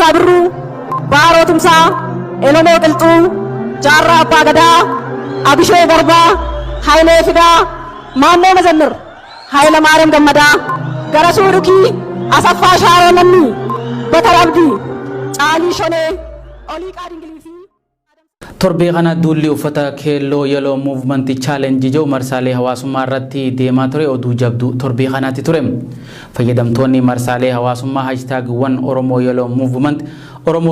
Sabru, Barotumsa, Elomo Qilxuu, Jaarraa Abbaa Gadaa, Abishoo Garbaa, Hayilee Fidaa, Maannoo Mazannir, Hayila Maariyaam Gammadaa, Garasuu Dhukii, Asaffaa Shaaroo Namni, Batar Abdii, Caalii Shonee, Olii Qaadingilii fi torbii kana duulli uffata keelloo yeloo muuvmentii chaalenjii jedhu marsaalee hawaasummaa irratti deemaa ture oduu jabduu torbii kanaatti ture. Fayyadamtoonni marsaalee hawaasummaa haashtaagwan Oromoo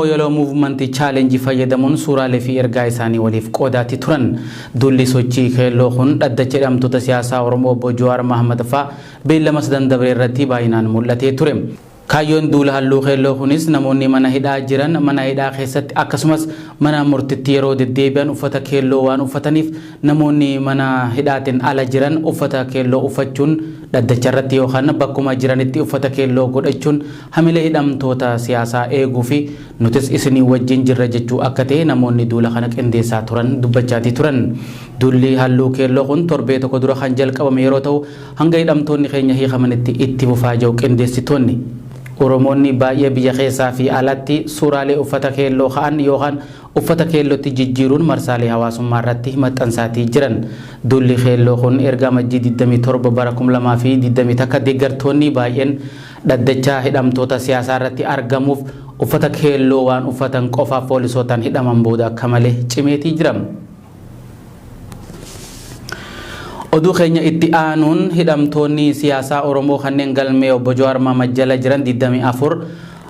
yeloo muuvmentii chaalenjii fayyadamuun suuraalee fi ergaa isaanii waliif qoodaatti turan. Duulli sochii keelloo kun dhaddacha hidhamtoota siyaasaa Oromoo obbo Jawaar Mohaammed fa'aa beellama sadan dabree irratti baay'inaan mul'atee ture. Kaayyoon duula halluu keelloo kunis namoonni mana hidhaa jiran mana hidhaa keessatti akkasumas mana murtiitti yeroo deddeebi'an uffata keelloo waan uffataniif namoonni mana hidhaatiin ala jiran uffata keelloo uffachuun dhaddacha irratti yookaan bakkuma jiranitti uffata keelloo godhachuun hamilee hidhamtoota siyaasaa eeguu fi nutis isinii wajjin jirra jechuu akka ta'e namoonni duula kana qindeessaa turan dubbachaatii turan. Duulli halluu keelloo kun torbee tokko dura kan jalqabame yeroo ta'u hanga hidhamtoonni keenya hiikamanitti itti fufaa jiru qindeessitoonni. Oromoonni baay'ee biyya keessaa fi alatti suuraalee uffata keelloo ka'an yookaan uffata keellootti jijjiiruun marsaalee hawaasummaa irratti maxxansaatii jiran. Duulli keelloo kun erga Majjii 27 bara 2020 akka deeggartoonni baay'een dhaddacha hidhamtoota siyaasaa irratti argamuuf uffata keelloo waan uffatan qofaaf poolisootaan hidhaman booda akka malee cimeetii jira. Oduu keenya itti aanuun hidhamtoonni siyaasaa Oromoo kanneen galmee obbo Jawaar Mohaammed jala jiran 24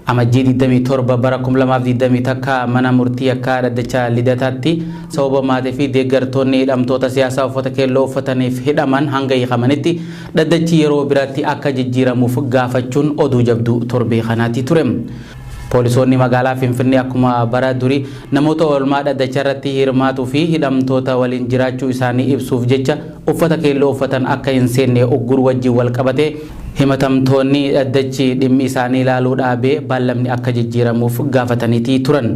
Amajjii 27 bara 2020 takka mana murtii akka dhaddacha lidataatti sababa maatii fi deeggartoonni hidhamtoota siyaasaa uffata keelloo uffataniif hidhaman hanga hiikamanitti dhaddachi yeroo biraatti akka jijjiiramuuf gaafachuun oduu jabduu torbee kanaatti ture. Poolisoonni magaalaa Finfinnee akkuma bara durii namoota oolmaa dhaddacha irratti hirmaatuu fi hidhamtoota waliin jiraachuu isaanii ibsuuf jecha uffata keelloo uffatan akka hin seenne uggura wajjin wal qabate himatamtoonni dhaddachi dhimmi isaanii ilaaluu dhaabee baallamni akka jijjiiramuuf gaafataniitii turan.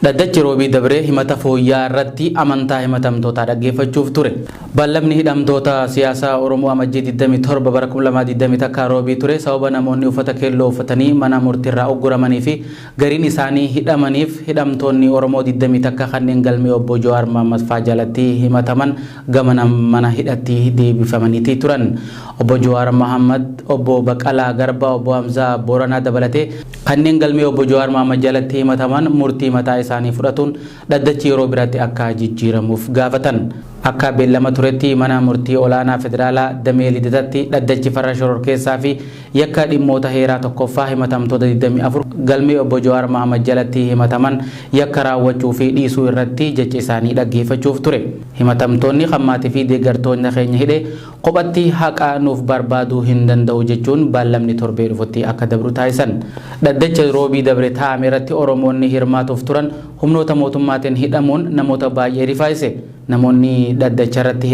Dhaddachi roobii dabree himata fooyyaa irratti amantaa himatamtootaa dhaggeeffachuuf ture. Baallamni hidhamtoota siyaasaa Oromoo Amajjii 27 bara 2020 takka roobii ture sababa namoonni uffata keelloo uffatanii mana murtiirraa ugguramanii fi gariin isaanii hidhamaniif hidhamtoonni Oromoo 20 takka kanneen galmee obbo Jawaar Mohaammed fa'aa jalatti himataman gama mana hidhatti deebifamaniitii turan. Obbo Jawaar Mohaammed, obbo Baqalaa Garbaa, obbo Hamzaa Booranaa dabalatee kanneen galmee obbo Jawaar Mohaammed jalatti himataman murtii mataa isaanii fudhatuun dhaddachi yeroo biraatti akka jijjiiramuuf gaafatan. Akka beellama turetti mana murtii olaanaa federaalaa damee lidataatti dhaddachi farra shororkeessaa fi yakka dhimmoota heeraa tokkoffaa himatamtoota 24 galmee obbo Jawaar Mohaammed jalatti himataman yakka raawwachuu fi dhiisuu irratti jecha isaanii dhaggeeffachuuf ture. Himatamtoonni hammaatii fi deeggartoonni keenya hidhee qophatti haqa nuuf barbaaduu hin danda'u jechuun baallamni torbee dhufutti akka dabru taasisan. Dhaddacha roobii dabre taa'ame irratti Oromoonni hirmaatuuf turan humnoota mootummaatiin hidhamuun namoota baay'ee rifaasise. Namoonni dhaddacha irratti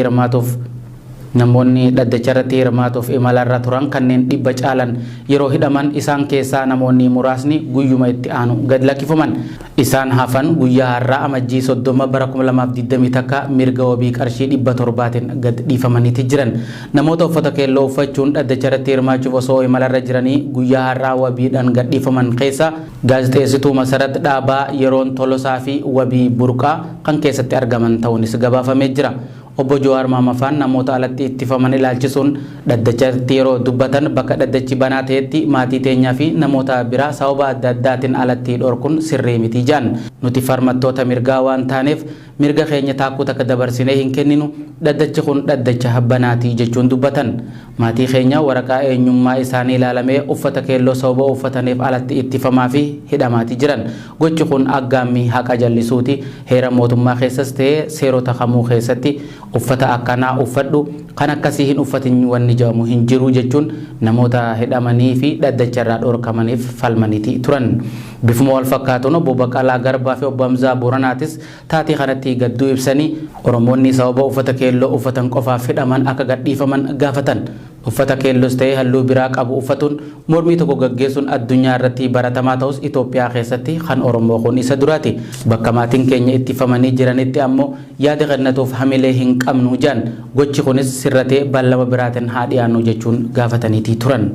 hirmaatuuf imalarra turan kanneen 100 caalan yeroo hidhaman isaan keessaa namoonni muraasni guyyuma itti aanu gad lakkifaman. Isaan hafan guyyaa har'aa Amajjii 30 bara 2020 takka mirga wabii qarshii 700tiin gad dhiifamaniiti jiran. Namoota uffata keelloo uffachuun dhaddacha irratti hirmaachuuf osoo imalarra jiranii guyyaa har'aa wabiidhaan gad dhiifaman keessa gaazexeessituu Masarat Dhaabaa, Yeroon Tolosaa fi Wabii Burqaa kan keessatti argaman ta'uunis gabaafamee jira. Obbo Jawaar Mohaammed fa'aan namoota alatti ittifaman ilaalchisuun dhaddachatti yeroo dubbatan bakka dhaddachi banaa ta'etti maatii teenyaa fi namoota biraa sababa adda addaatiin alatti dhorkuun sirrii miti jaan. Nuti falmattoota mirgaa waan taaneef mirga keenya taakkuu takka dabarsinee hin kenninu dhaddachi kun dhaddacha banaatii jechuun dubbatan. Maatii keenya waraqaa eenyummaa isaanii ilaalamee uffata keelloo sababa uffataniif alatti ittifamaa fi hidhamaatii jiran. Gochi kun aggaammii haqa jallisuuti. Heera mootummaa keessas ta'ee seerota kamuu keessatti uffata akkanaa uffadhu kan akkasii hin uffatin wanni jedhamu hin jiru jechuun namoota hidhamanii fi dhaddacha irraa dhorkamaniif falmaniiti turan. Bifuma wal fakkaatuun obbo Baqalaa Garbaa fi obbo Hamzaa Booranaatis taatii kanatti gadduu ibsanii Oromoonni sababa uffata keelloo uffatan qofaaf hidhaman akka gadhiifaman gaafatan. Uffata keelloos ta'ee halluu biraa qabu uffatuun mormii tokko gaggeessuun addunyaa irratti baratamaa ta'us Itoophiyaa keessatti kan Oromoo kun isa duraati. Bakka maatiin keenya ittifamanii jiranitti ammoo yaada kennatuuf hamilee hin qabnu jaan gochi kunis sirratee ballama biraatiin haa dhiyaannu jechuun gaafataniitii turan.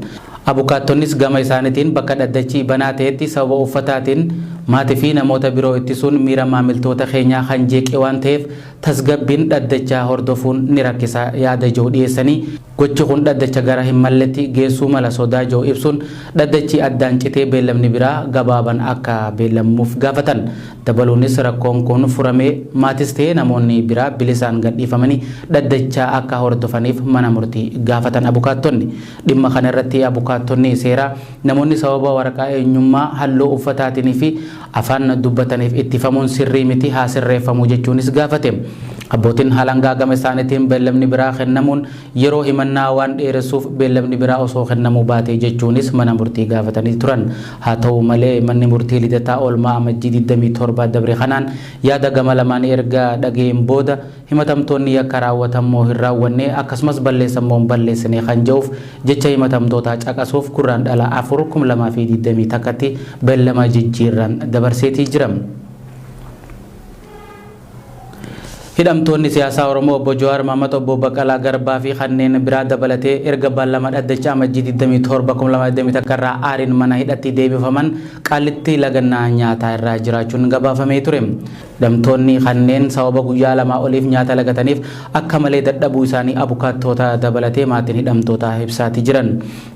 Abukaattonnis gama isaaniitiin bakka dhaddachii banaa ta'etti sababa uffataatiin maatii fi namoota biroo ittisuun miira maamiltoota keenyaa kan jeeqe waan ta'eef tasgabbiin dhaddachaa hordofuun ni rakkisa yaada Ijoo dhiyeessanii gochi kun dhaddacha gara hin malletti geessuu mala sodaa Ijoo ibsuun dhaddachii addaan citee beellamni biraa gabaaban akka beellamuuf gaafatan. Dabaluunis rakkoon kun furamee maatis ta'ee namoonni biraa bilisaan gadhiifamanii dhaddachaa akka hordofaniif mana murtii gaafatan abukaattonni. Dhimma kana irratti abukaattonni seeraa namoonni sababa waraqaa eenyummaa halluu uffataatiin fi afaan dubbataniif ittifamuun sirrii miti haa sirreeffamuu jechuunis gaafate. Abbootiin halangaa gama isaaniitiin beellamni biraa kennamuun yeroo himannaa waan dheeressuuf beellamni biraa osoo kennamuu baate jechuunis mana murtii gaafatanii turan. Haa ta'u malee manni murtii lidataa Olmaa amajjii 27 dabre kanaan yaada gama lamaan erga dhageen booda himatamtoonni yakka raawwatamoo hin raawwanne akkasumas balleessamoo hin balleessine kan jedhuuf jecha himatamtoota caqasuuf gurraan dhala 4/2021tti beellama jijjiirran dabarseetii jira. Hidhamtoonni siyaasaa Oromoo obbo Jawaar Mohaammed, obbo Baqqalaa Garbaa fi kanneen biraa dabalatee erga beellama dhaddacha amajjii 27/2021 irraa aariin mana hidhatti deebifaman Qaalitti lagannaa nyaataa irraa jiraachuun gabaafamee ture. Hidhamtoonni kanneen sababa guyyaa lamaa oliif nyaata lagataniif akka malee dadhabuu isaanii abukaattoota dabalatee maatiin hidhamtoota ibsaatii jiran.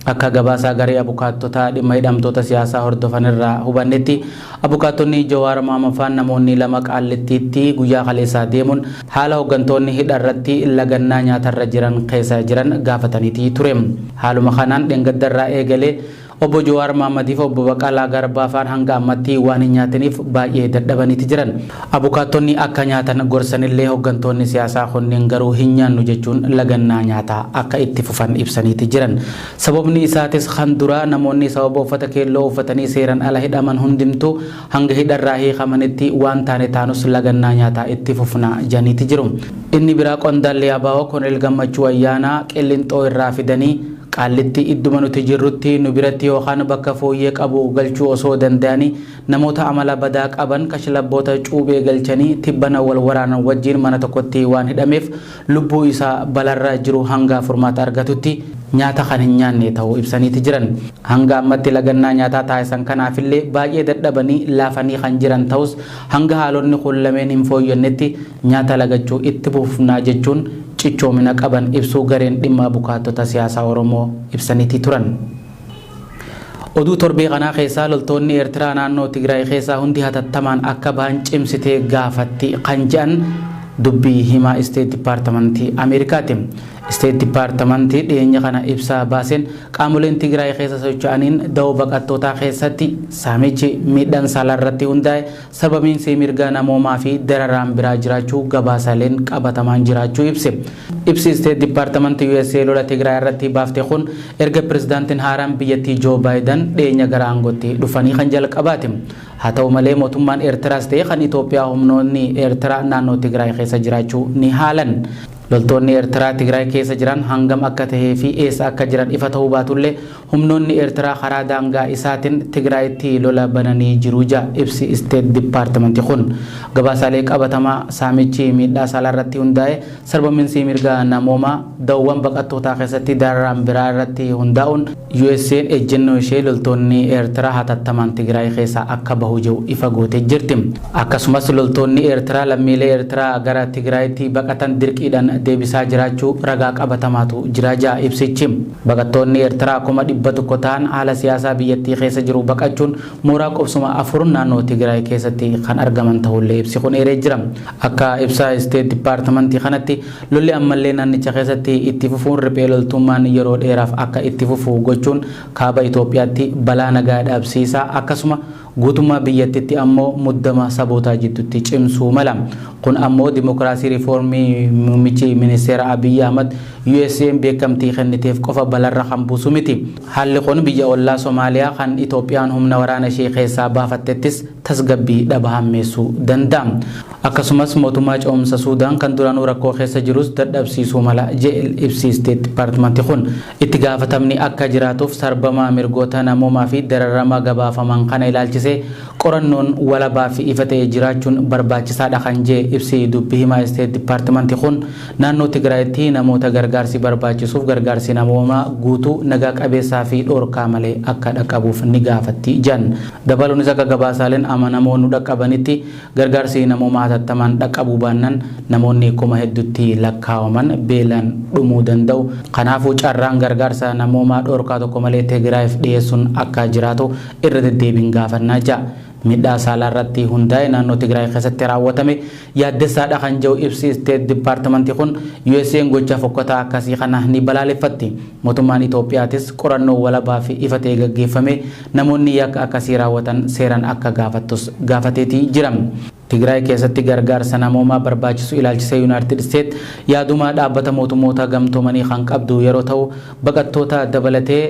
Akka gabaasaa garee abukaattotaa dhimma hidhamtoota siyaasaa hordofan irraa hubannetti abukaattonni Jawaar Mohaammed faan namoonni lama Qaalittiitti guyyaa kaleessaa deemuun haala hooggantoonni hidhaa irratti lagannaa nyaatarra jiran keessa jiran gaafataniitii ture. Haaluma kanaan dheengaddarraa eegalee obbo Jawaar Mohammediif obbo Baqqalaa Garbaa faan hanga ammatti waan hin nyaataniif baay'ee dadhabaniiti jiran. Abukaattonni akka nyaatan gorsanillee hooggantoonni siyaasaa kunneen garuu hin nyaannu jechuun lagannaa nyaataa akka itti fufan ibsaniiti jiran. Sababni isaatis kan duraa namoonni sababa uffata keelloo uffatanii seeran ala hidhaman hundumtuu hanga hidharraa hiikamanitti waan taane taanus lagannaa nyaataa itti fufna janiiti jiru. Inni biraa qondaallee ABO Koloneel Gammachuu Ayyaanaa Qilinxoo irraa fidanii Qaalitti idduma nuti jirrutti nu biratti yookaan bakka fooyyee qabu galchuu osoo danda'anii namoota amala badaa qaban kashlabboota cuubee galchanii tibbana wal waraanan wajjin mana tokkotti waan hidhameef lubbuu isaa balarra jiru hanga furmaata argatutti nyaata kan hin nyaanne ta'uu ibsaniiti jiran. Hanga ammatti lagannaa nyaataa taasisan kanaafillee baay'ee dadhabanii laafanii kan jiran ta'us hanga haalonni kun lameen hin fooyyannetti nyaata lagachuu itti fufnaa jechuun cichoomina qaban ibsuu gareen dhimma abukaattota siyaasaa Oromoo ibsaniitii turan. Oduu torbee kanaa keessaa loltoonni Eertiraa naannoo Tigraay keessaa hundi hatattamaan akka bahan cimsitee gaafatti kan jedhan dubbii himaa State Departmentii Ameerikaati. State Departmentii dhiyeenya kana ibsaa baaseen qaamoleen Tigraay keessa socho'aniin da'oo baqattootaa keessatti saamichi miidhaan saalarratti hundaa'e sababiinsi mirga namoomaa fi dararaan biraa jiraachuu gabaasaleen qabatamaan jiraachuu ibse. Ibsi State Departmentii USA lola Tigraay irratti baafte kun erga pirezidaantiin haaraan biyyattii Joe Biden dhiyeenya gara aangootti dhufanii kan jalqabaate. Haa ta'u malee mootummaan Eertiraas ta'e kan Itoophiyaa humnoonni Eertiraa naannoo Tigraay keessa jiraachuu ni haalan. Loltoonni Eertiraa Tigraay keessa jiran hangam akka tahee fi eessa akka jiran ifa ta'uu baatullee humnoonni Eertiraa karaa daangaa isaatiin Tigraayitti lola bananii jiru ja ibsi State Departmentii kun. Gabaasaalee qabatamaa saamichi miidhaa saalarratti hundaa'e sarbaminsi mirga namoomaa da'oowwan baqattootaa keessatti dararaan biraa irratti hundaa'uun USA'n ejjennoo ishee loltoonni Eertiraa hatattamaan Tigraay keessa akka bahu jiru ifa gootee jirti. Akkasumas loltoonni Eertiraa lammiilee Eertiraa gara Tigraayitti baqatan dirqiidhaan deebisaa jiraachuu ragaa qabatamaatu jira ja ibsichi. Baqattoonni Eertiraa 100,000 ta'an haala siyaasaa biyyattii keessa jiru baqachuun mooraa qubsuma 4 naannoo Tigraay keessatti kan argaman ta'ullee ibsi kun eeree jira. Akka ibsa State Departmentii kanatti lolli ammallee naannicha keessatti itti fufuun riphee loltummaan yeroo dheeraaf akka itti fufu gochuun kaaba Itoophiyaatti balaa nagaa dhabsiisaa akkasuma guutummaa biyyattiitti ammoo muddama sabootaa jidduutti cimsuu mala. Kun ammoo dimokiraasii riifoormii muummichi ministeera Abiy Ahmed USA'n beekamtii kenniteef qofa balarra kan buusu miti. Haalli kun biyya ollaa Somaaliyaa kan Itoophiyaan humna waraana ishee keessaa baafattettis tasgabbii dhaba hammeessuu danda'a. Akkasumas mootummaa ce'umsa Suudaan kan duraanuu rakkoo keessa jirus dadhabsiisuu mala jedhe ibsi State Departmentii kun. Itti gaafatamni akka jiraatuuf sarbama mirgoota namoomaa fi dararama gabaafaman kana ilaalchise ilaalchisee qorannoon walabaa fi ifa ta'e jiraachuun barbaachisaadha kan jee ibsi dubbii himaa State Department kun naannoo Tigraayitti namoota gargaarsi barbaachisuuf gargaarsi namoomaa guutuu nagaa qabeessaa fi dhoorkaa malee akka dhaqqabuuf ni gaafatti jan dabaluunis akka gabaasaaleen amanamoon dhaqqabanitti gargaarsi namoomaa hatattamaan dhaqqabuu baannaan namoonni kuma hedduutti lakkaawaman beelaan dhumuu danda'u kanaafuu carraan gargaarsa namoomaa dhoorkaa tokko malee Tigraayiif dhiyeessuun akka jiraatu irra deddeebiin gaafannaa jira. Midhaa saalaa irratti hundaa'e naannoo Tigraay keessatti raawwatame yaaddessaadha kan jedhu ibsi State Department kun USA'n gocha fokkataa akkasii kana ni balaaleffatti. Mootummaan Itoophiyaatis qorannoo walabaa fi ifa ta'e gaggeeffame namoonni yakka akkasii raawwatan seeraan akka gaafateetii jira. Tigraay keessatti gargaarsa namoomaa barbaachisu ilaalchisee United States yaaduma dhaabbata mootummoota gamtoomanii kan qabdu yeroo ta'u baqattoota dabalatee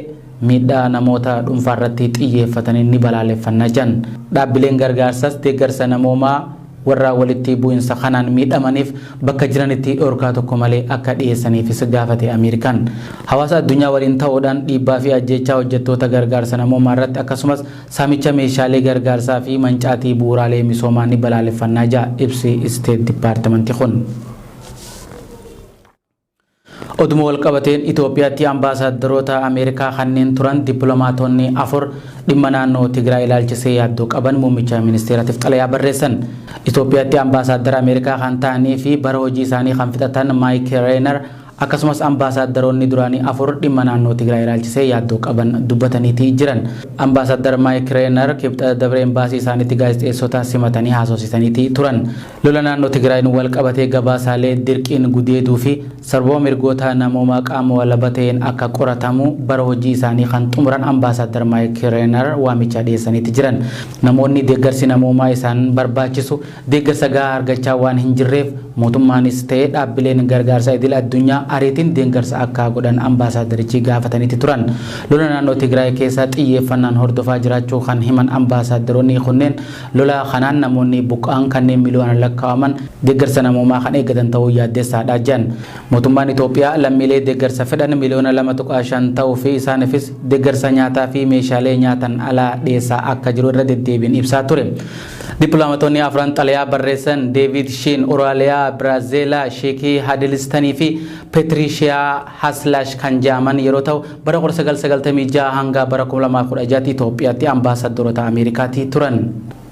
midhaa namoota dhuunfaarratti xiyyeeffatanii ni balaaleffannaa jiran. Dhaabbileen gargaarsaas deeggarsa namoomaa warra walitti bu'insa kanaan miidhamaniif bakka jiranitti dhoorkaa tokko malee akka dhiyeessaniifis gaafate Ameerikaan. Hawaasa addunyaa waliin ta'uudhaan dhiibbaa fi ajjeechaa hojjettoota gargaarsa namoomaa irratti akkasumas saamicha meeshaalee gargaarsaa fi mancaatii bu'uuraalee misoomaa ni balaaleffannaa jira ibsi State Department kun. Oduma walqabateen Itoophiyaatti ambaasaaddaroota Ameerikaa kanneen turan dippiloomaatonni 4 dhimma naannoo Tigraay ilaalchisee yaaddoo qaban muummicha ministeeraatiif xalayaa barreessan. Itoophiyaatti ambaasaadara Ameerikaa kan ta'anii fi bara hojii isaanii kan fixatan Mike Rayner akkasumas ambaasaaddaroonni duraanii 4 dhimma naannoo Tigraay ilaalchisee yaaddoo qaban dubbataniitii jiran. Ambaasaadar Mike Rayner kibxa dabre embaasii isaaniitti gaazexeessota simatanii haasofsiisaniitii turan. Lola naannoo Tigraayin walqabatee gabaasaalee dirqiin gudeeduu fi sarbama mirgoota namoomaa qaama walaba ta'een akka qoratamu bara hojii isaanii kan xumuran ambaasaadar Mike Rayner waamicha dhiyeessaniitii jiran. Namoonni deeggarsi namoomaa isaan barbaachisu deeggarsa gahaa argachaa waan hin jirreef mootummaanis ta'ee dhaabbileen gargaarsa idil addunyaa ariitiin deeggarsa akka godhan ambaasaadarichi gaafataniitii turan. Lola naannoo Tigraay keessa xiyyeeffannaan hordofaa jiraachuu kan himan ambaasaadaroonni kunneen lola kanaan namoonni buqqa'an kanneen miliyoona lakkaawaman deeggarsa namoomaa kan eeggatan ta'uu yaaddeessaadha jedhan. Mootummaan Itoophiyaa lammiilee deeggarsa fedhan miliyoona 2.5 ta'uu fi isaaniifis deeggarsa nyaataa fi meeshaalee nyaatan alaa dhiyeessaa akka jiru irra deddeebiin ibsaa ture. Dippiloomaatonni afran xalayaa barreessan David Shin Oraaliyaa Biraazilaa Sheekii Hadilistanii fi Petriishiyaa Haslaash kan jaaman yeroo ta'u bara 1996 hanga bara 2016 Itoophiyaatti ambaasaaddaroota Ameerikaatii turan.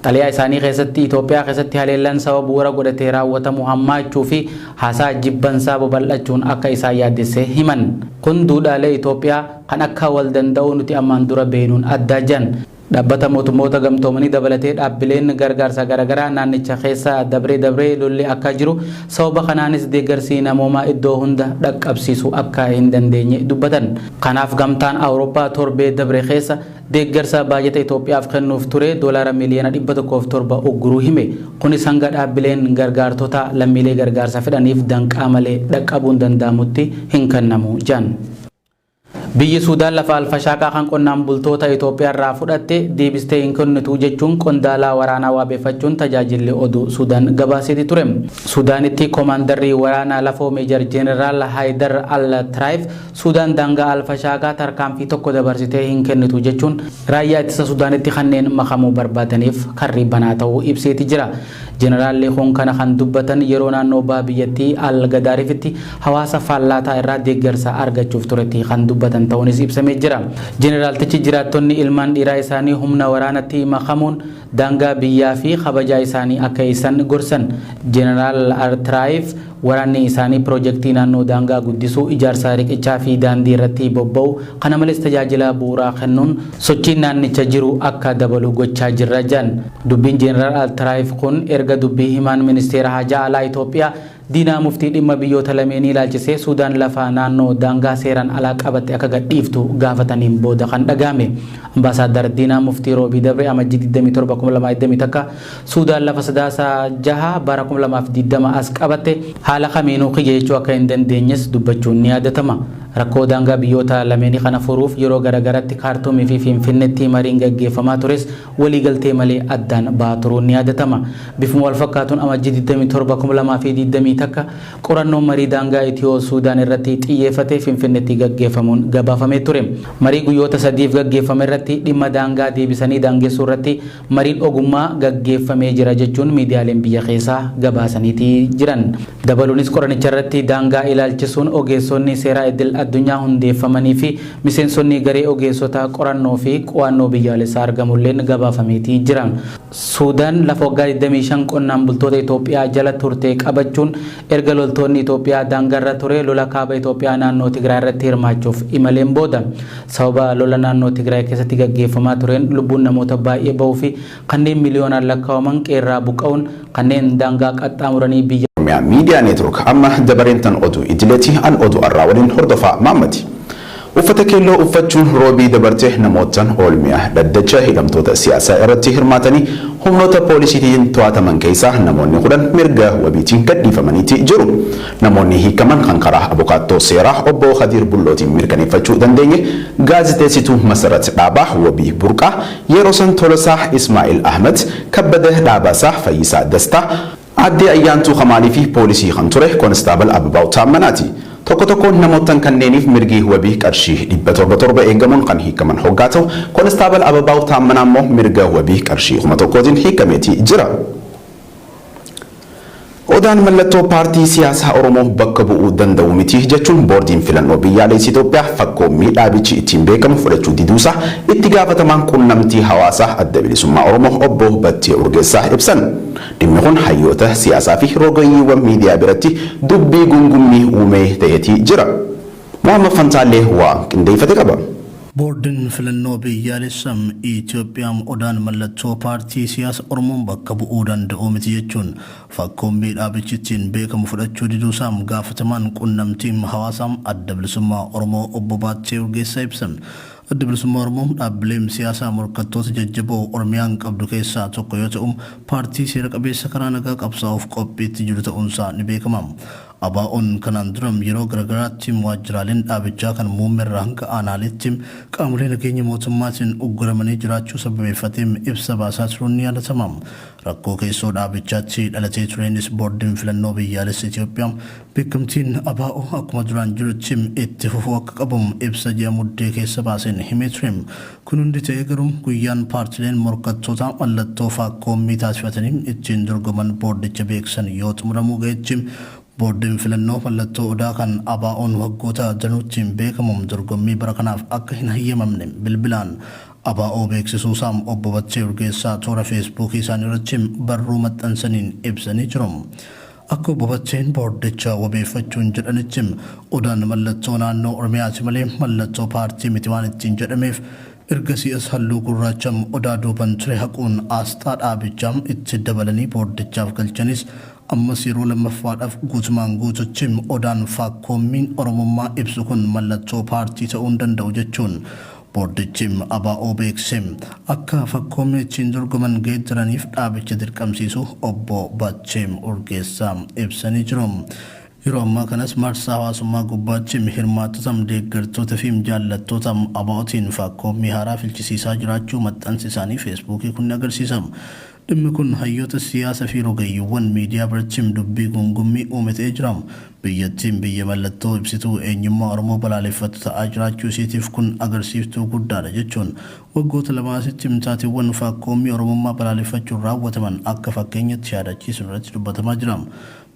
Xalayaa isaanii keessatti Itoophiyaa keessatti haleellaan sababa bu'uura godhatee raawwatamu hammaachuu fi haasaa jibbansaa babal'achuun akka isaan yaaddessee himan. Kun duudhaalee Itoophiyaa kan akka wal danda'uu nuti ammaan dura beenuun addaa jiran. Dhaabbata mootummoota gamtoomanii dabalatee dhaabbileen gargaarsa garaagaraa naannicha keessa dabree lolli akka jiru sababa kanaanis deeggarsi namoomaa iddoo hunda dhaqqabsiisuu akka hin dandeenye dubbatan. Kanaaf gamtaan Awurooppaa torbee dabree keessa deeggarsa baajata Itoophiyaaf kennuuf ture doolaara miliyoona 107 ugguruu hime. Kunis hanga dhaabbileen gargaartota lammiilee gargaarsa fedhaniif danqaa malee dhaqqabuun danda'amutti hin kennamu jedhan. Biyyi Suudaan lafa alfashaqaa kan qonnaan bultoota Itoophiyaa irraa fudhatte deebistee hin kennitu jechuun qondaalaa waraanaa waabeeffachuun tajaajilli oduu Suudaan gabaaseeti ture. Suudaanitti koomaandarrii waraanaa lafoo meejar Jeneraal Haydar Al-Tiraayif Suudaan daangaa alfashaqaa tarkaanfii tokko dabarsitee hin kennitu jechuun raayyaa ittisa Suudaanitti kanneen makamuu barbaadaniif karri banaa ta'uu ibseeti jira. Jeneraalli kun kana kan dubbatan yeroo naannoo biyyattii Al-Gadaarifitti hawaasa faallaataa irraa deeggarsa argachuuf turetti kan dubbatan ta'uunis ibsamee jira. Jeneraaltichi jiraattonni ilmaan dhiiraa isaanii humna waraanatti makamuun daangaa biyyaa fi kabajaa isaanii akka eeggan gorsan. Jeneraal Al-Tiraayif waraanni isaanii piroojeektii naannoo daangaa guddisuu ijaarsa riqichaa fi daandii irratti bobba'u kana malees tajaajila bu'uuraa kennuun sochiin naannicha jiru akka dabalu gochaa jirra jedhan. Dubbiin Jeneraal Al-Tiraayif kun erga dubbii himaan ministeera hajaa alaa Itoophiyaa Diinaa muftii dhimma biyyoota lameenii ilaalchisee Suudaan lafa naannoo daangaa seeraan alaa qabatte akka gadhiiftu gaafataniin booda kan dhagahame. Ambaasaadar Diinaa muftii roobii dabre amajjii 27 2021 Suudaan lafa sadaasa 6 bara 2020 as qabatte haala kamiinuu qiyyeechuu akka hin dandeenyes dubbachuun ni yaadatama. rakkoo daangaa biyyoota lameenii kana furuuf yeroo garagaratti kaartuumii fi finfinneetti mariin gaggeeffamaa tures waliigaltee malee addaan ba'aa turuun ni yaadatama. Bifuma wal fakkaatuun amajjii 27 takka qorannoo marii daangaa Itiyoo Suudaan irratti xiyyeeffate finfinneetti gaggeeffamuun gabaafamee ture. Marii guyyoota sadiif gaggeeffame irratti dhimma daangaa deebisanii daangessuu irratti mariin ogummaa gaggeeffamee jira jechuun miidiyaaleen biyya keessaa gabaasaniiti jiran. Dabaluunis qoranicha irratti daangaa ilaalchisuun ogeessonni seeraa idil addunyaa hundeeffamanii fi miseensonni garee ogeessota qorannoo fi qo'annoo biyyaalessaa argamulleen gabaafameeti jiran. Suudaan lafa waggaa 25 qonnaan bultoota Itoophiyaa jala turte qabachuun erga loltoonni Itoophiyaa daangarra ture lola kaaba Itoophiyaa naannoo Tigraay irratti hirmaachuuf imaleen booda sababa lola naannoo Tigraay keessatti gaggeeffamaa tureen lubbuun namoota baay'ee bahuu fi kanneen miliyoonaan lakkaa'aman qeerraa buqqa'uun kanneen daangaa qaxxaamuranii biyya Media Network amma dabarentan oduu idileeti an oduu arraa waliin hordofaa maammati. Uffata keelloo uffachuun roobii dabarte namootaan Olmaya daddacha hidhamtoota siyaasaa irratti hirmaatanii humnoota poolisiitiin to'ataman keessaa namoonni 10 mirga wabiitiin gadhiifamaniiti jiru. Namoonni hiikaman kan karaa abukaattoo seeraa obbo Khadiir Bullootiin mirkaneeffachuu dandeenye gaazexeessituu Masarat Dhaabaa Wabii Burqaa yeroo san Tolosaa Ismaa'il Ahmed Kabbada Dhaabasaa Fayyisaa Dastaa Adde ayyaantuu Khamaalii fi poolisii kan ture Konstaabal Ababaw Taammanaati. Tokko tokko namootaan kanneeniif mirgi wabii qarshii 700 eegamuun kan hiikaman hoggaa ta'u Konstaabal Ababaw Taammanaa immoo mirga wabii qarshii 1,000tiin hiikameeti jira. Odaan mallattoo paartii siyaasaa Oromoo bakka bu'uu danda'u miti jechuun boordiin filannoo biyyaalessaa Itoophiyaa fakkoommii dhaabichi ittiin beekamu fudhachuu diduusaa itti gaafatamaan quunnamtii hawaasaa adda bilisummaa Oromoo obbo Battee Urgeessaa ibsan. Dhimmi kun hayyoota siyaasaa fi roogayyiiwwan miidiyaa biratti dubbii gungummii uumee ta'eeti jira. Muhammad Fantaalee waan qindeeffate qaba. Boordiin filannoo biyyaalessaa Itoophiyaa odaan mallattoo paartii siyaasa Oromoon bakka bu'uu danda'u miti jechuun fakkoommii dhaabichi ittiin beekamu fudhachuu diduusaa gaafatamaan quunnamtii hawaasaa adda bilisummaa Oromoo obbo Battee Urgeessaa ibsan. Adda bilisummaa Oromoo dhaabbileen siyaasaa morkattoota jajjaboo Oromiyaan qabdu keessaa tokko yoo ta'u paartii seera qabeessa karaa nagaa qabsaa'uuf qophiitti jiru ta'uunsaa ni beekama. Abaa'oon kanaan dura yeroo garagaraatti waajjiraaleen dhaabichaa kan muummeerraa hanga aanaaleetti qaamolee nageenya mootummaatiin ugguramanii jiraachuu sababeeffatee ibsa baasaa turuun ni yaadatama. Rakkoo keessoo dhaabichaatti dhalatee tureenis boordiin filannoo biyyaalessaa Itoophiyaa beekamtiin abaa'oo akkuma duraan jirutti itti fufuu akka qabu ibsa ji'a muddee keessa baaseen himee ture. Kun hundi ta'ee garuu guyyaan paartileen morkattoota mallattoo fakkoommii taasifatanii ittiin dorgoman boordicha beeksan yoo xumuramuu ga'etti boordiin filannoo mallattoo odaa kan abaa'oon waggoota danuutiin beekamu dorgommii bara kanaaf akka hin hayyamamne bilbilaan abaa'oo beeksisuusaa obbo Battee Urgeessaa toora feesbuukii isaanii irratti barruu maxxansaniin ibsanii jiru. Akka obbo Batteen boordicha wabeeffachuun jedhanitti odaan mallattoo naannoo Oromiyaati malee mallattoo paartii miti waan ittiin jedhameef ergasiis halluu gurraacha odaa duuban ture haquun asxaa dhaabichaa itti dabalanii boordichaaf galchanis ammas yeroo lammaffaadhaaf guutumaan guututti odaan fakkoommiin Oromummaa ibsu kun mallattoo paartii ta'uu danda'u jechuun boordichi abaa'oo beeksise. Akka fakkoommii ittiin dorgoman geeddaraniif dhaabicha dirqamsiisu obbo Battee Urgeessaa ibsanii jiru. Yeroo ammaa kanas marsaa hawaasummaa gubbaatti hirmaattota deeggartoota fi jaallattoota abaa'ootiin fakkoommii haaraa filchisiisaa jiraachuu maxxansi isaanii feesbuukii kun agarsiisa. Dhimmi kun hayyoota siyaasa fi roogayyiiwwan miidiyaa biratti dubbii gungummii uumetee jira. Biyyattiin biyya mallattoo ibsituu eenyummaa Oromoo balaaleffattu ta'aa jiraachuu isiitiif kun agarsiiftuu guddaadha jechuun waggoota lamaasitti taateewwan fakkoommii Oromummaa balaaleffachuun raawwataman akka fakkeenyatti yaadachiisu irratti dubbatamaa jira.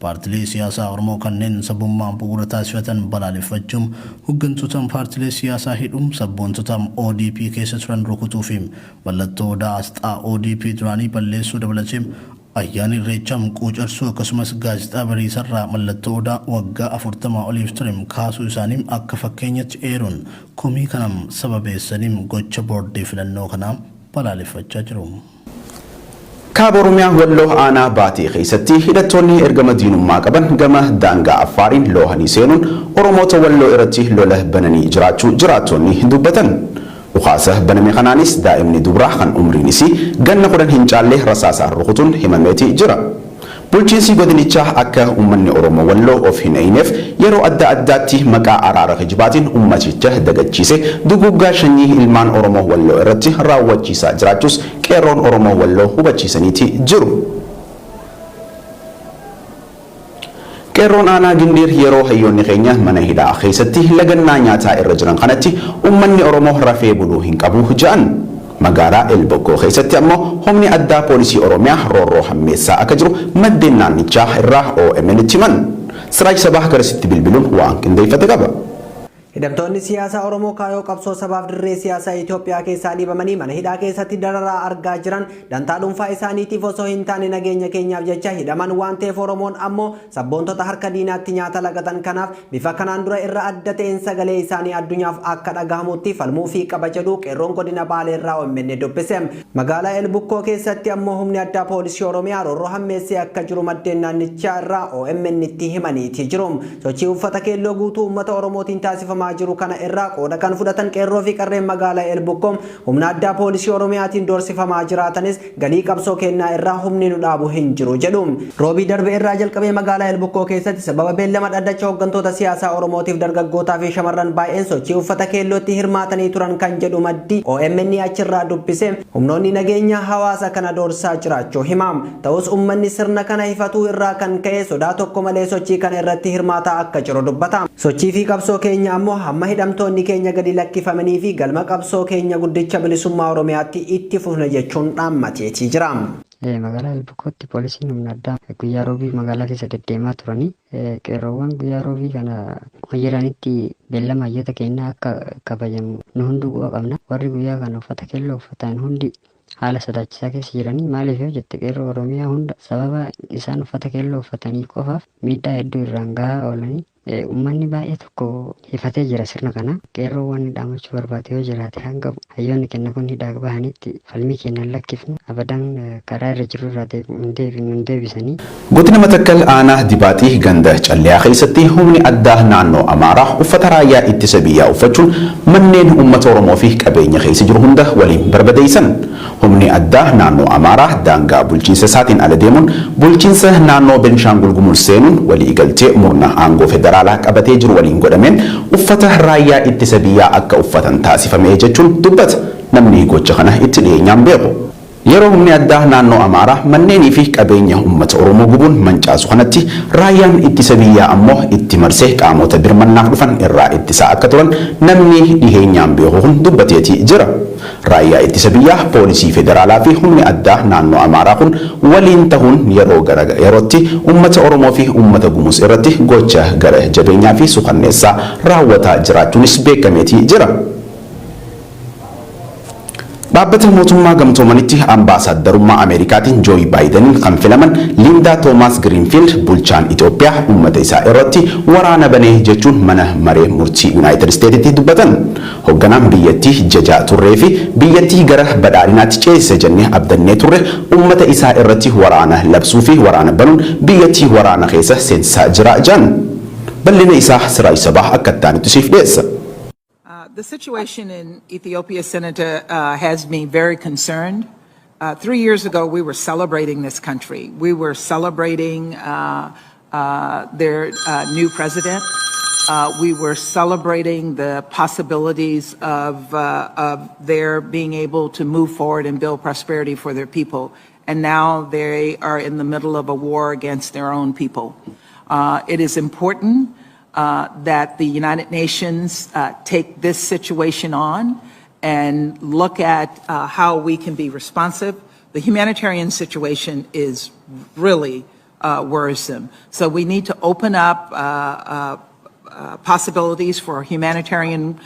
Paartilee siyaasaa Oromoo kanneen sabummaan bu'uura taasifatan balaaleffachuun hooggantoota paartilee siyaasaa hidhuun sabboontoota ODP keessa turan rukutuu fi mallattoo odaa asxaa ODP duraanii balleessuu dabalatee ayyaana irreechaa quucarsuu akkasumas gaazexaa bariisarraa mallattoo odaa waggaa 40 oliif ture kaasuu isaanii akka fakkeenyatti eeruun komii kanaan sababeessanii gocha boordii filannoo kanaa balaaleffachaa jiru. Kaaba Oromiyaa walloo aanaa baatee keessatti hidhattoonni ergama diinummaa qaban gama daangaa Affaariin loohanii seenuun Oromoota walloo irratti lola bananii jiraachuu jiraattonni dubbatan. Ukaasa baname kanaanis daa'imni dubraa kan umriin isii ganna 10 hin caalle rasaasaan rukutuun himameeti jira. bulchiinsi godinichaa akka uummanni Oromoo Walloo of hin eeyneef yeroo adda addaatti maqaa araara kijibaatiin uummaticha dagachiise duguggaa sanyii ilmaan Oromoo Walloo irratti raawwachiisaa jiraachuus qeerroon Oromoo Walloo hubachiisaniiti jiru. Qeerroon aanaa Gindiir yeroo hayyoonni keenya mana hidhaa keessatti lagannaa nyaataa irra jiran kanatti uummanni Oromoo rafee buluu hin qabu jedhan. Magaalaa Elbokkoo keessatti ammoo humni addaa poolisii Oromiyaa roorroo hammeessaa akka jiru maddeen naannichaa irraa OMN itti himan. Siraaj Sabaa garasitti bilbiluun waan qindeeffate qaba. Hidhamtoonni siyaasaa Oromoo kaayoo qabsoo sabaaf dirree siyaasaa Itoophiyaa keessaa dhiibamanii mana hidhaa keessatti dararaa argaa jiran dantaa dhuunfaa isaaniitiif osoo hin taane nageenya keenyaaf jecha hidhaman waan ta'eef Oromoon ammoo sabboontota harka diinaatti nyaata lagatan kanaaf bifa kanaan dura irra adda ta'een sagalee isaanii addunyaaf akka dhagahamutti falmuu fi qaba jedhu qeerroon godina Baalee irraa OMN dubbise. Magaalaa Elbukkoo keessatti ammoo humni addaa poolisii Oromiyaa roorroo hammeessee akka jiru maddeen naannichaa irraa OMN itti himaniiti jiru. Sochii uffata keelloo guutuu uummata Oromootiin taasifama jiru kana irraa qooda kan fudhatan qeerroo fi qarreen magaalaa Elbukkoo humna addaa poolisii Oromiyaatiin doorsifamaa jiraatanis galii qabsoo kennaa irraa humni nu dhaabu hin jiru jedhu. Roobii darbe irraa jalqabee magaalaa Elbukkoo keessatti sababa beellama dhaddacha hooggantoota siyaasaa Oromootiif dargaggootaa fi shamarran baay'een sochii uffata keellootti hirmaatanii turan kan jedhu maddi OMN achirraa dubbise humnoonni nageenya hawaasa kana doorsaa jiraachuu himaam. Ta'us uummanni sirna kana hifatuu irraa kan ka'e sodaa tokko malee sochii kana irratti hirmaataa akka jiru dubbata. Sochii fi qabsoo keenya ammoo hamma hidhamtoonni keenya gadi lakkifamanii fi galma qabsoo keenya guddicha bilisummaa Oromiyaatti itti fufna jechuun dhaammateetii jira. Magaalaa Elbukkootti poolisiin humna addaa guyyaa roobii magaalaa keessa deddeemaa turanii qeerroowwan guyyaa roobii kana jiranitti beellama hayyata keenyaa akka kabajamu nu hunduu qabna. Warri guyyaa kana uffata keelloo uffatan hundi haala sodaachisaa keessa jiranii maaliif yoo jette qeerroo Oromiyaa hunda sababa isaan uffata keelloo uffatanii qofaaf miidhaa hedduu irraan gahaa oolanii uummanni baay'ee tokko hifatee jira sirna kana. Qeerroo waan dhaamachuu barbaade yoo jiraate hanga hayyoonni kenna kun hidhaa bahanitti falmii keenyan lakkifnu abadan karaa irra jiru irraa hin deebisanii. Godina Matakkal aanaa Dibaatii ganda Calleyaa keessatti humni addaa naannoo Amaaraa uffata raayyaa ittisa biyyaa uffachuun manneen uummata Oromoo fi qabeenya keessa jiru hunda waliin barbadeessan. Humni addaa naannoo Amaaraa daangaa bulchiinsa isaatiin ala deemuun bulchiinsa naannoo Benshaangul Gumuz seenuun walii galtee murna aangoo federaalaa qabatee jiru waliin godhameen uffata raayyaa ittisa biyyaa akka uffatan taasifamee jechuun dubbata. Namni gocha kana itti dhiyeenyaan beeku. Yeroo humni addaa naannoo Amaaraa manneenii fi qabeenya uummata Oromoo gubuun mancaasu kanatti raayyaan ittisa biyyaa ammoo itti marsee qaamota birmannaaf dhufan irraa ittisaa akka turan namni dhiyeenyaan beeku kun dubbateetii jira. Raayyaa ittisa biyyaa poolisii federaalaa fi humni addaa naannoo Amaaraa kun waliin ta'uun yerootti uummata Oromoo fi uummata Gumuz irratti gocha gara jabeenyaa fi suukanneessaa raawwataa jiraachuunis beekameetii jira. Dhaabbata mootummaa gamtoomanitti ambaasaaddarummaa Ameerikaatiin Jooyi Baayidaniin kan filaman Lindaa Toomaas Giriinfiild bulchaan Itoophiyaa uummata isaa irratti waraana banee jechuun mana maree murtii Yuunaayitid Isteetitti dubbatan. Hoogganaan biyyattii jajaa turree fi biyyattii gara badhaadhinaatti ceesise jennee abdannee turre uummata isaa irratti waraana labsuu fi waraana banuun biyyattii waraana keessa seensisaa jira jedhan. Bal'ina isaa Siraaj Sabaa akka itti siif dhiyeessa. The situation in Ethiopia, Senator, has me very concerned. 3 years ago, we were celebrating this country. We were celebrating their new president. We were celebrating the possibilities of their being able to move forward and build prosperity for their people. And now they are in the middle of a war against their own people. It is important that the United Nations take this situation on and look at how we can be responsive. The humanitarian situation is really worrisome. So we need to open up possibilities for humanitarian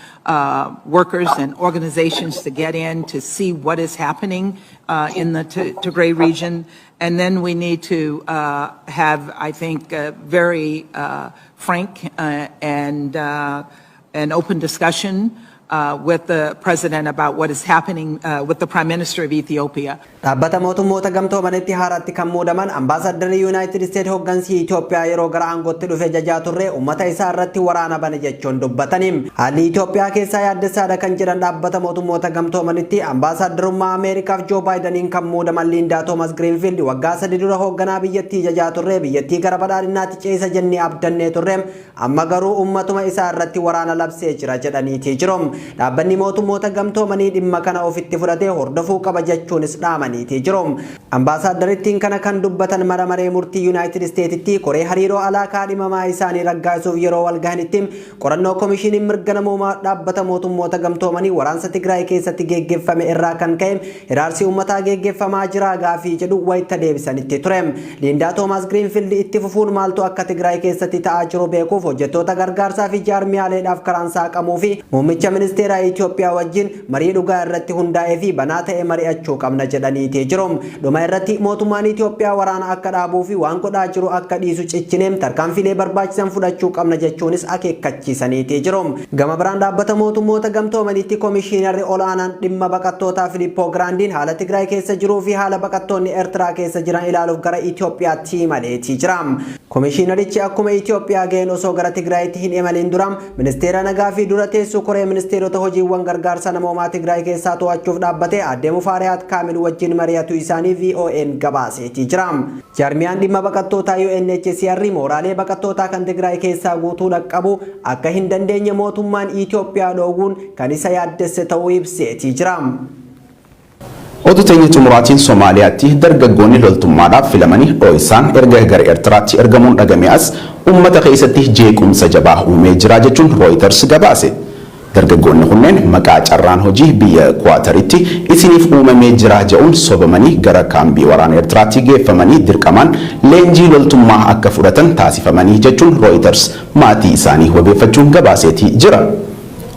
workers and organizations to get in to see what is happening in the Tigray region. And then we need to have, I think, very frank and open discussion with the president about what is happening with the Prime Minister of Ethiopia. Dhaabbata mootummoota gamtoomanitti haaratti kan muudaman ambaasaddarri United States hooggansi Itoophiyaa yeroo gara aangootti dhufe jajaa turre uummata isaa irratti waraana bane jechuun dubbataniim. Haalli Itoophiyaa keessaa yaaddessaadha kan jedhan dhaabbata mootummoota gamtoomanitti ambaasaddarummaa Ameerikaaf Joo Baayidaniin kan muudaman Lindaa Toomas Giriinfiild waggaa 3 dura hoogganaa biyyattii jajaa turre biyyattii gara badhaadhinaatti ceesa jennee abdannee turre amma garuu uummatuma isaa irratti waraana labsee jira jedhaniiti jirum. Dhaabbanni mootummoota gamtoomanii dhimma kana ofitti fudhatee hordofuu qaba jechuunis dhaamaniiti jirum. Ambaasaddarittiin kana kan dubbatan maree murtii United Statesitti koree hariiroo alaa kaadhimamaa isaanii raggaasuuf yeroo walgahanitti qorannoo komishinii mirga namoomaa dhaabbata mootummoota gamtoomanii waraansa Tigraay keessatti geggeeffame irraa kan ka'e hiraarsi uummataa geggeeffamaa jira gaafii jedhu wayita deebisanitti ture. Lindaa Toomas Giriinfiild itti fufuun maaltu akka Tigraay keessatti ta'aa jiru beekuuf hojjettoota gargaarsaa fi jaarmiyaaleedhaaf karaan saaqamuu fi muummicha ministeera Ethiopia wajjin marii dhugaa irratti hundaa'ee fi banaa ta'e mari'achuu qabna jedhaniiti jirum. Dhuma irratti mootummaan Ethiopia waraana akka dhaabuu fi waan godhaa jiru akka dhiisu ciccineem tarkaanfilee barbaachisan fudhachuu qabna jechuunis akeekkachiisaniiti jirum. Gama biraan dhaabbata mootummoota gamtoomanitti komishiinarri olaanaan dhimma baqattootaa Filippoo Giraandiin haala Tigraay keessa jiruu fi haala baqattoonni Eertiraa keessa jiran ilaaluuf gara Itoophiyaatti maleetii jiram. Komishiinarichi akkuma Itoophiyaa ga'een osoo gara Tigraayitti hin imalin duram ministeera nagaa fi dura teessoo koree ministeerota hojiiwwan gargaarsa namoomaa Tigraay keessaa to'achuuf dhaabbatee aadde Mufaariyaat Kaamil wajjin mari'atu isaanii VON gabaaseetii jiram. Jaarmiyaan dhimma baqattootaa UNHCR mooraalee baqattootaa kan Tigraay keessaa guutuu dhaqqabu akka hin dandeenye mootummaan Itoophiyaa dhooguun kan isa yaaddesse ta'uu ibseetii jiram. Oduu teenya xumuraatiin Somaaliyaatti dargaggoonni loltummaadhaaf filamanii dhoo'isaan erga gara Eertiraatti ergamuun dhagame as uummata keessatti jeequmsa jabaa uumee jira jechuun Reuters gabaase. Dargaggoonni kunneen maqaa carraan hojii biyya Kuwaataritti isiniif uumamee jira jedhuun sobamanii gara kaambii waraana Eertiraatti geeffamanii dirqamaan leenjii loltummaa akka fudhatan taasifamanii jechuun Reuters maatii isaanii wabeeffachuun gabaaseetii jira.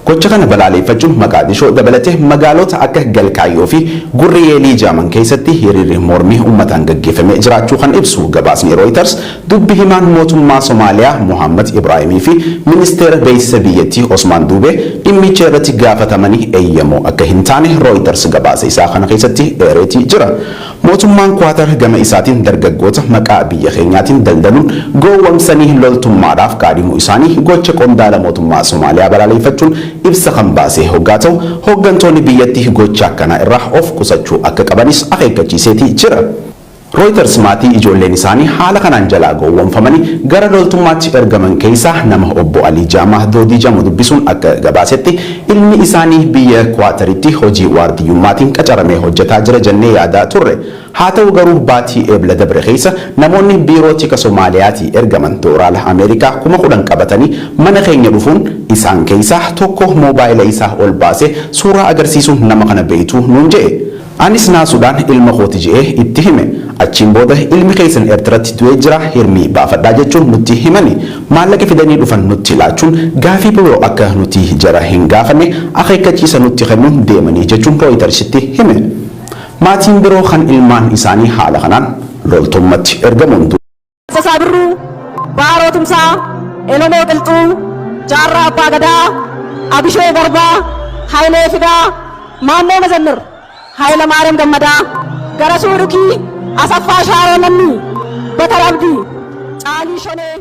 Gocha kana balaaleffachuun Moqaadishoo dabalatee magaalota akka Galkaayyoo fi Gurriyeelii jaaman keessatti hiriirri mormii uummataan gaggeeffamee jiraachuu kan ibsu gabaasni Reuters dubbi himaan mootummaa Somaaliyaa Mohammad Ibraahimii fi ministeera beeksisa biyyattii Osmaan Duubee dhimmicha irratti gaafatamanii eeyyamoo akka hin taane Reuters gabaasa isaa kana keessatti eereetii jira. Mootummaan Kuwaatar gama isaatiin dargaggoota maqaa biyya keenyaatiin daldaluun gowwomsanii loltummaadhaaf kaadhimuu isaanii gocha qondaala mootummaa Somaaliyaa balaaleffachuun ibsa kan baasee hoggaa ta'u hooggantoonni biyyattii gocha akkana irraa of qusachuu akka qabanis akeekkachiiseetii jira. Reuters maatii ijoolleen isaanii haala kanaan jalaa gowwomfamanii gara loltummaatti ergaman keessaa nama obbo Alii Jaamaa Doodii jedhamu dubbisuun akka gabaasetti ilmi isaanii biyya Kuwaataritti hojii waardiyyummaatiin qacaramee hojjetaa jira jennee yaadaa turre. Haa ta'u garuu baatii eebla dabre keessa namoonni biiroo tika Soomaaliyaatii ergaman doolaara Ameerikaa 10,000 qabatanii mana keenya dhufuun isaan keessaa tokko moobaayila isaa ol baasee suuraa agarsiisuun nama kana beeytuu nuun jedhe. Anis naasuudhaan ilma kooti jedhee itti hime. Achiin booda ilmi keessan Eertiraatti du'ee jira hirmii baafadhaa jechuun nutti himani. Maallaqa fidanii dhufan nutti laachuun gaafii biroo akka nuti jara hin gaafanne akeekkachiisa nutti kennuun deemanii jechuun Rooyitersitti hime. Maatiin biroo kan ilmaan isaanii haala kanaan loltummatti ergamuun Sasaabirru Baarootumsaa Elomoo Qilxuu Jaarraa Abbaa Gadaa Abishoo Garbaa Hayilee Fidaa Maannoo Mazannir Haayila Maariyaam Gammadaa Garasuu Dhukii Asaffaa Shaaroo Lammii Batar Abdii Caalii Shonee